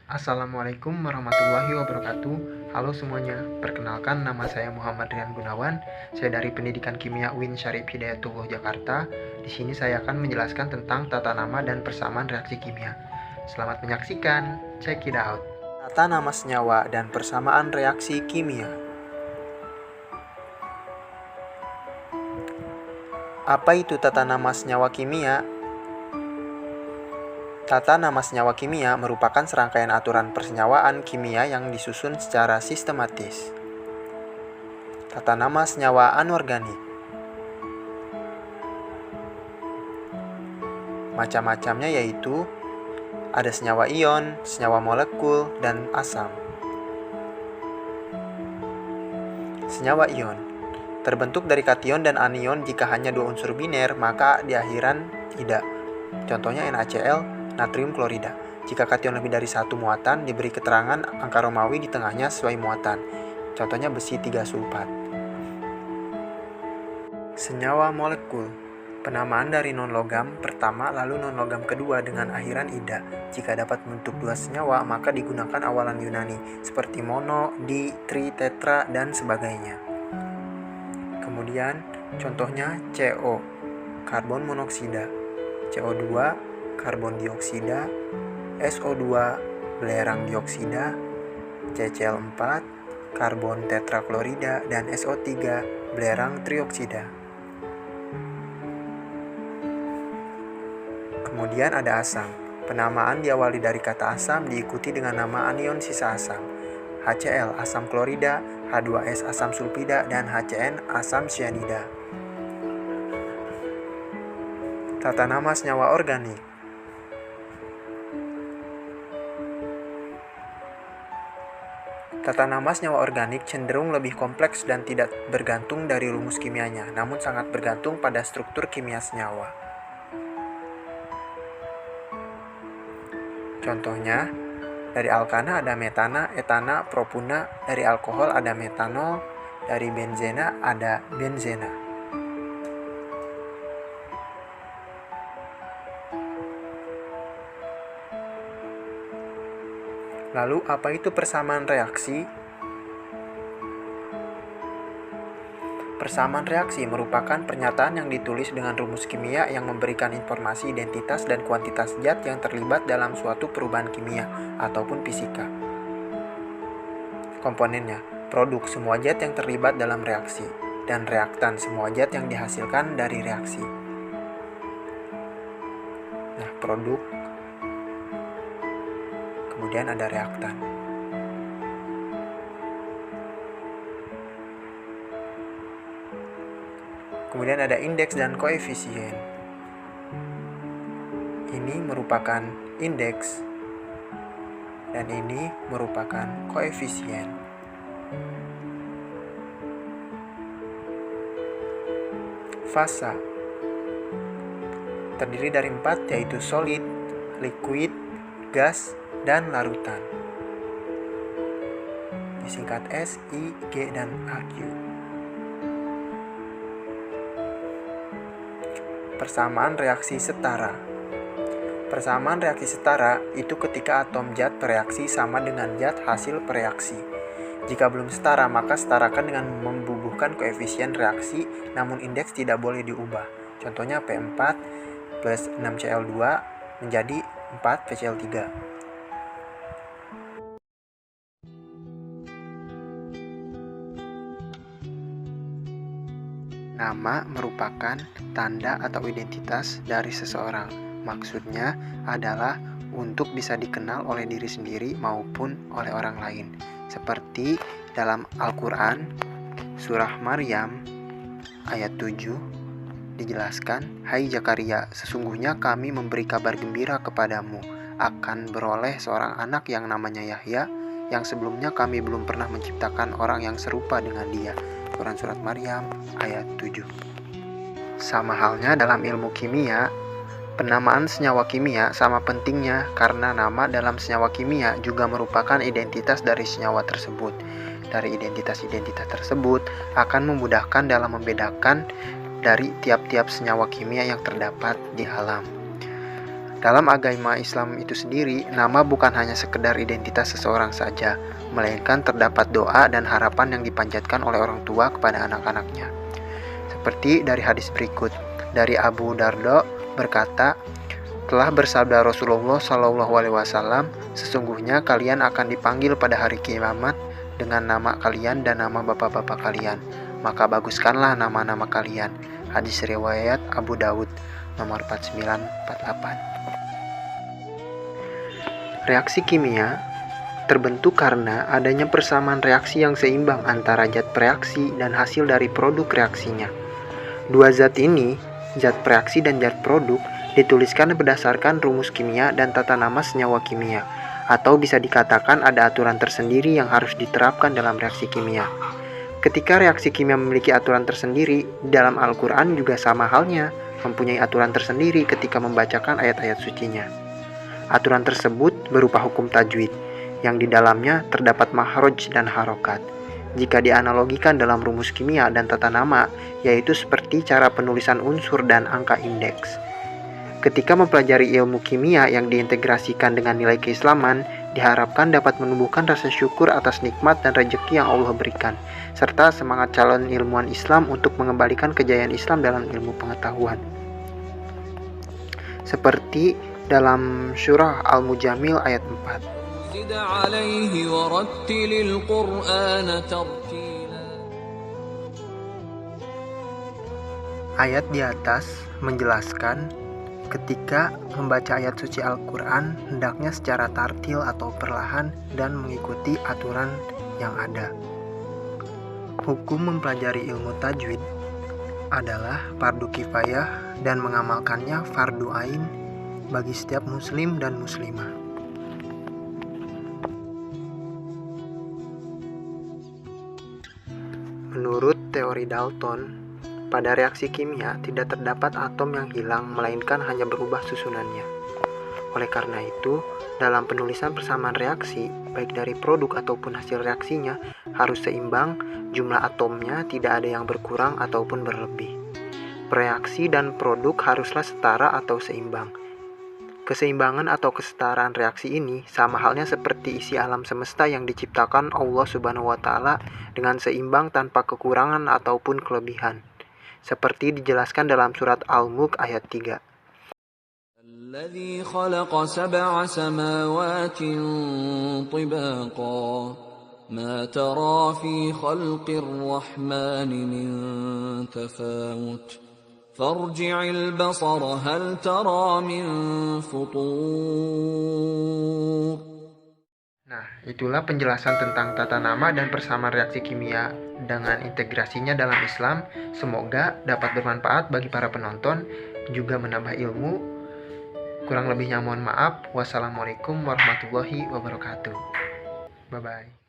Assalamualaikum warahmatullahi wabarakatuh. Halo semuanya, perkenalkan nama saya Muhammad Rian Gunawan. Saya dari Pendidikan Kimia UIN Syarif Hidayatullah Jakarta. Di sini saya akan menjelaskan tentang tata nama dan persamaan reaksi kimia. Selamat menyaksikan, check it out. Tata nama senyawa dan persamaan reaksi kimia. Apa itu tata nama senyawa kimia? Tata nama senyawa kimia merupakan serangkaian aturan persenyawaan kimia yang disusun secara sistematis. Tata nama senyawa anorganik. Macam-macamnya yaitu ada senyawa ion, senyawa molekul, dan asam. Senyawa ion terbentuk dari kation dan anion. Jika hanya dua unsur biner, maka di akhiran tidak. Contohnya NaCl, natrium klorida. Jika kation lebih dari satu muatan, diberi keterangan angka Romawi di tengahnya sesuai muatan. Contohnya besi 3 sulfat. Senyawa molekul, penamaan dari non-logam pertama lalu non-logam kedua dengan akhiran ida. Jika dapat membentuk dua senyawa, maka digunakan awalan Yunani seperti mono, di, tri, tetra, dan sebagainya. Kemudian contohnya CO, karbon monoksida, CO2, karbon dioksida, SO2, belerang dioksida, CCl4, karbon tetraklorida, dan SO3, belerang trioksida. Kemudian ada asam. Penamaan diawali dari kata asam diikuti dengan nama anion sisa asam. HCl, asam klorida, H2S, asam sulfida, dan HCN, asam cyanida. Tata nama senyawa organik. Tata nama senyawa organik cenderung lebih kompleks dan tidak bergantung dari rumus kimianya, namun sangat bergantung pada struktur kimia senyawa. Contohnya, dari alkana ada metana, etana, propuna, dari alkohol ada metanol, dari benzena ada benzena. Lalu, apa itu persamaan reaksi? Persamaan reaksi merupakan pernyataan yang ditulis dengan rumus kimia yang memberikan informasi identitas dan kuantitas zat yang terlibat dalam suatu perubahan kimia ataupun fisika. Komponennya, produk semua zat yang terlibat dalam reaksi, dan reaktan semua zat yang dihasilkan dari reaksi. Nah, produk, kemudian ada reaktan. Kemudian ada indeks dan koefisien. Ini merupakan indeks dan ini merupakan koefisien. Fasa terdiri dari 4, yaitu solid, liquid, gas, dan larutan. Disingkat S, I, G, dan AQ. Persamaan reaksi setara. Persamaan reaksi setara itu ketika atom zat bereaksi sama dengan zat hasil bereaksi. Jika belum setara, maka setarakan dengan membubuhkan koefisien reaksi, namun indeks tidak boleh diubah. Contohnya P4 plus 6Cl2 menjadi 4PCl3. Nama merupakan tanda atau identitas dari seseorang. Maksudnya adalah untuk bisa dikenal oleh diri sendiri maupun oleh orang lain. Seperti dalam Al-Quran, surah Maryam, ayat 7, dijelaskan, "Hai Zakaria, sesungguhnya kami memberi kabar gembira kepadamu, akan beroleh seorang anak yang namanya Yahya, yang sebelumnya kami belum pernah menciptakan orang yang serupa dengan dia." Quran Surat Maryam ayat 7. Sama halnya dalam ilmu kimia, penamaan senyawa kimia sama pentingnya karena nama dalam senyawa kimia juga merupakan identitas dari senyawa tersebut. Dari identitas-identitas tersebut akan memudahkan dalam membedakan dari tiap-tiap senyawa kimia yang terdapat di alam. Dalam agama Islam itu sendiri, nama bukan hanya sekedar identitas seseorang saja, melainkan terdapat doa dan harapan yang dipanjatkan oleh orang tua kepada anak-anaknya. Seperti dari hadis berikut, dari Abu Darda berkata, telah bersabda Rasulullah SAW, sesungguhnya kalian akan dipanggil pada hari kiamat dengan nama kalian dan nama bapak-bapak kalian. Maka baguskanlah nama-nama kalian. Hadis riwayat Abu Daud nomor 4948. Reaksi kimia terbentuk karena adanya persamaan reaksi yang seimbang antara zat bereaksi dan hasil dari produk reaksinya. Dua zat ini, zat bereaksi dan zat produk, dituliskan berdasarkan rumus kimia dan tata nama senyawa kimia, atau bisa dikatakan ada aturan tersendiri yang harus diterapkan dalam reaksi kimia. Ketika reaksi kimia memiliki aturan tersendiri, dalam Al-Quran juga sama halnya, mempunyai aturan tersendiri ketika membacakan ayat-ayat sucinya. Aturan tersebut berupa hukum tajwid, yang di dalamnya terdapat makhraj dan harokat. Jika dianalogikan dalam rumus kimia dan tata nama, yaitu seperti cara penulisan unsur dan angka indeks. Ketika mempelajari ilmu kimia yang diintegrasikan dengan nilai keislaman, diharapkan dapat menumbuhkan rasa syukur atas nikmat dan rezeki yang Allah berikan, serta semangat calon ilmuwan Islam untuk mengembalikan kejayaan Islam dalam ilmu pengetahuan. Seperti dalam surah Al-Mujamil ayat 4. Ayat di atas menjelaskan ketika membaca ayat suci Al-Quran hendaknya secara tartil atau perlahan dan mengikuti aturan yang ada. Hukum mempelajari ilmu tajwid adalah fardu kifayah dan mengamalkannya fardu ain bagi setiap muslim dan muslimah. Menurut teori Dalton, pada reaksi kimia tidak terdapat atom yang hilang, melainkan hanya berubah susunannya. Oleh karena itu, dalam penulisan persamaan reaksi, baik dari produk ataupun hasil reaksinya, harus seimbang, jumlah atomnya tidak ada yang berkurang ataupun berlebih. Reaksi dan produk haruslah setara atau seimbang. Keseimbangan atau kesetaraan reaksi ini sama halnya seperti isi alam semesta yang diciptakan Allah Subhanahu wa Ta'ala dengan seimbang tanpa kekurangan ataupun kelebihan. Seperti dijelaskan dalam surat Al-Mulk ayat 3. الذي خلق سبع سماوات طباقا ما ترى في خلق الرحمن من تفاوت فارجع البصر هل ترى من فطور. Nah, itulah penjelasan tentang tata nama dan persamaan reaksi kimia dengan integrasinya dalam Islam. Semoga dapat bermanfaat bagi para penonton, juga menambah ilmu. Kurang lebihnya mohon maaf. Wassalamualaikum warahmatullahi wabarakatuh. Bye-bye.